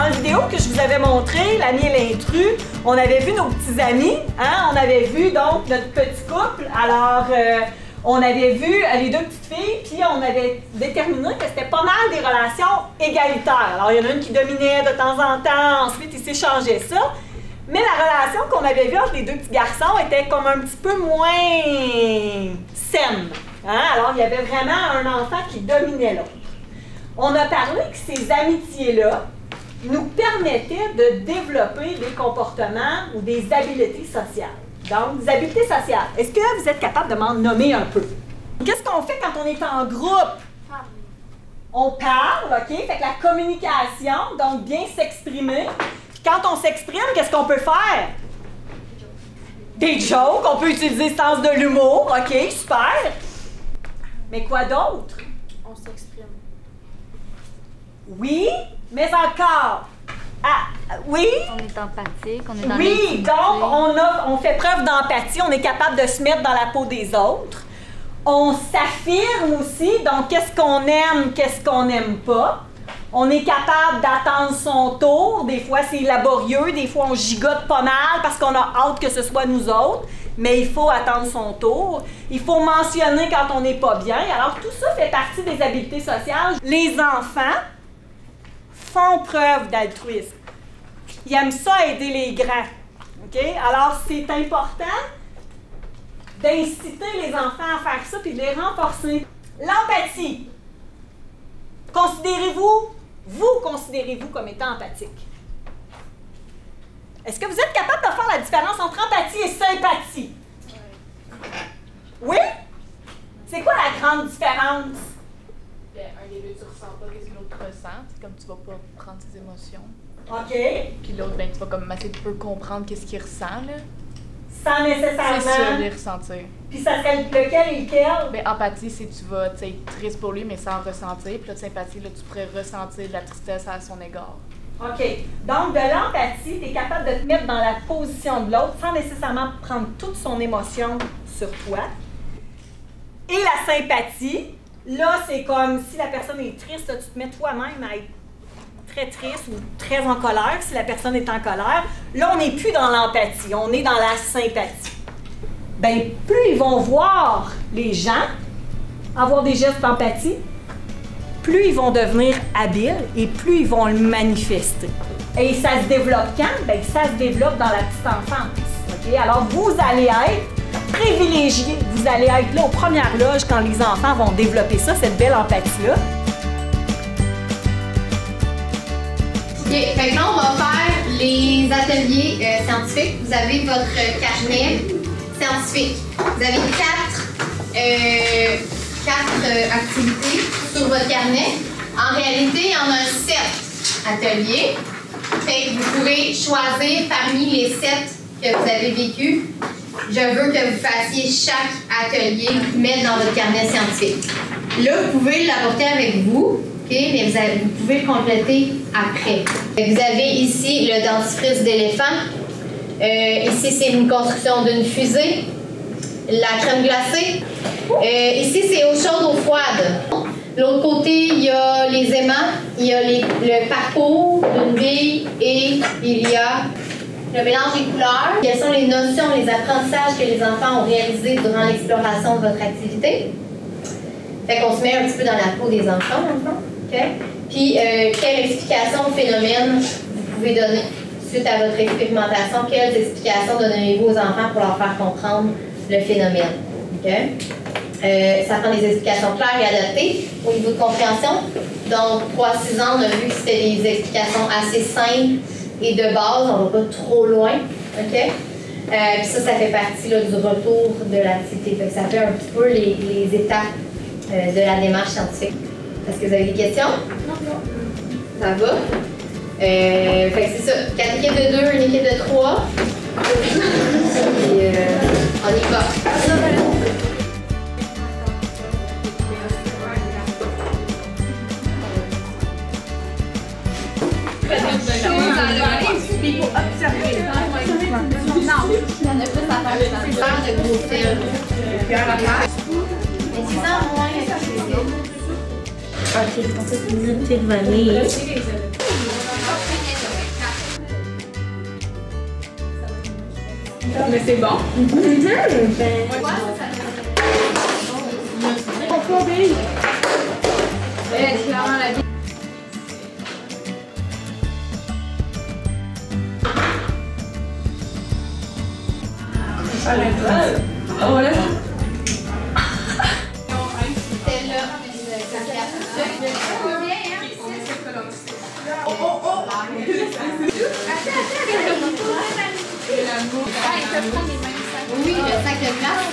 Dans la vidéo que je vous avais montrée, l'ami et l'intrus, on avait vu nos petits amis, hein? On avait vu donc notre petit couple. Alors, on avait vu les deux petites filles, puis on avait déterminé que c'était pas mal des relations égalitaires. Alors, il y en a une qui dominait de temps en temps, ensuite ils s'échangeaient ça. Mais la relation qu'on avait vue entre les deux petits garçons était comme un petit peu moins saine. Hein? Alors, il y avait vraiment un enfant qui dominait l'autre. On a parlé que ces amitiés-là nous permettaient de développer des comportements ou des habiletés sociales. Donc, des habiletés sociales. Est-ce que vous êtes capable de m'en nommer un peu? Qu'est-ce qu'on fait quand on est en groupe? On parle, OK? Fait que la communication, donc bien s'exprimer. Puis quand on s'exprime, qu'est-ce qu'on peut faire? Des jokes, on peut utiliser le sens de l'humour, OK? Super! Mais quoi d'autre? On s'exprime. Oui, mais encore. Ah, oui? On est empathique, on est dans Oui, donc on fait preuve d'empathie, on est capable de se mettre dans la peau des autres. On s'affirme aussi, donc qu'est-ce qu'on aime, qu'est-ce qu'on n'aime pas. On est capable d'attendre son tour. Des fois, c'est laborieux, des fois, on gigote pas mal parce qu'on a hâte que ce soit nous autres. Mais il faut attendre son tour. Il faut mentionner quand on n'est pas bien. Alors, tout ça fait partie des habiletés sociales. Les enfants font preuve d'altruisme. Ils aiment ça aider les grands. OK? Alors, c'est important d'inciter les enfants à faire ça puis de les renforcer. L'empathie. Considérez-vous comme étant empathique? Est-ce que vous êtes capable de faire la différence entre empathie et sympathie? Oui? C'est quoi la grande différence? Bien, un des deux, tu ressens pas ce que l'autre ressent. C'est comme tu vas pas prendre ses émotions. OK. Puis l'autre, ben, tu vas comme essayer de peu comprendre qu'est-ce qu'il ressent, là. Sans nécessairement... C'est sûr, les ressentir. Puis ça serait lequel et lequel? Ben, empathie, c'est tu vas être triste pour lui, mais sans ressentir. Puis là, sympathie, là, tu pourrais ressentir de la tristesse à son égard. OK. Donc, de l'empathie, tu es capable de te mettre dans la position de l'autre sans nécessairement prendre toute son émotion sur toi. Et la sympathie, là, c'est comme si la personne est triste, là, tu te mets toi-même à être très triste ou très en colère si la personne est en colère. Là, on n'est plus dans l'empathie, on est dans la sympathie. Bien, plus ils vont voir les gens avoir des gestes d'empathie, plus ils vont devenir habiles et plus ils vont le manifester. Et ça se développe quand? Bien, ça se développe dans la petite enfance. Okay? Alors, vous allez être privilégiés. Vous allez être là aux premières loges quand les enfants vont développer ça, cette belle empathie-là. OK, fait que là, on va faire les ateliers scientifiques. Vous avez votre carnet scientifique. Vous avez quatre activités sur votre carnet. En réalité, il y en a 7 ateliers. Fait que vous pouvez choisir parmi les 7 que vous avez vécus. Je veux que vous fassiez chaque atelier, mettre dans votre carnet scientifique. Là, vous pouvez l'apporter avec vous, okay, mais vous pouvez le compléter après. Vous avez ici le dentifrice d'éléphant. Ici, c'est une construction d'une fusée. La crème glacée. Ici, c'est eau chaude, eau froide. De l'autre côté, il y a les aimants, il y a le parcours d'une bille et il y a le mélange des couleurs. Quelles sont les notions, les apprentissages que les enfants ont réalisés durant l'exploration de votre activité? Fait qu'on se met un petit peu dans la peau des enfants, maintenant. Okay? Puis, quelle explication au phénomène vous pouvez donner suite à votre expérimentation? Quelles explications donneriez-vous aux enfants pour leur faire comprendre le phénomène? Okay? Ça prend des explications claires et adaptées au niveau de compréhension. Donc, 3-6 ans, on a vu que c'était des explications assez simples et de base, on ne va pas trop loin. Okay? Puis ça fait partie là, du retour de l'activité. Ça fait un petit peu les étapes de la démarche scientifique. Est-ce que vous avez des questions? Non. Ça va? Fait que c'est ça. 4 équipes de 2, une équipe de 3. Puis, on y va. Il faut observer. Non, il y en a plus à faire. C'est faire de gros fils. Mais c'est ça, moins. Ok, donc ça c'est une petite vanille. Mais c'est bon. Clairement la vie. Oh là. C'est là. Oui, le sac de glace.